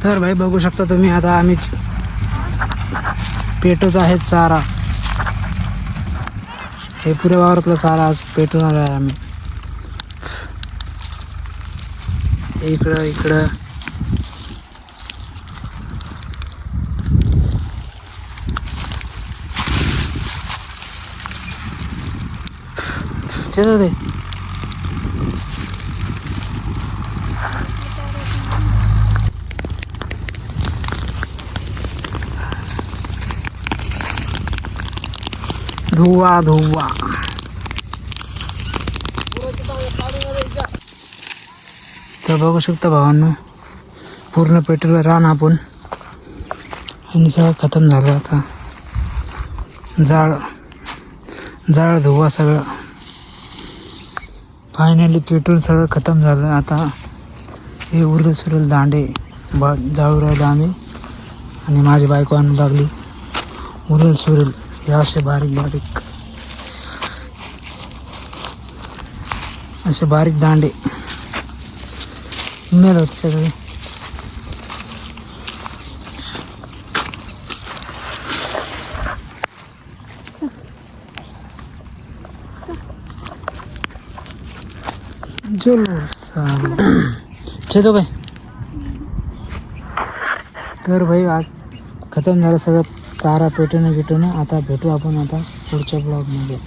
तर भाई बघू शकता तुम्ही, आता आम्ही पेटवत आहे चारा. हे पुऱ्या वावरातला चारा आज पेटवणार आहे आम्ही. इकडं इकडं ते धुवा धुवा. तर बघू शकता भावांनो, पूर्ण पेट्रोल रान आपण आणि सगळं खतम झालं. आता जाळ धुवा सगळं. फायनली पेट्रोल सगळं खतम झालं. आता हे उरले सुरल दांडे जाळू राहिलो आम्ही आणि माझी बायको आणू लागली उरल सुरल हे असे बारीक असे बारीक दांडे मेल होते सगळे. चलो भाई. तर भाई आज खतम झालं सगळं चारा पेटवणं. आता भेटू आपण आता पुढच्या ब्लॉगमध्ये.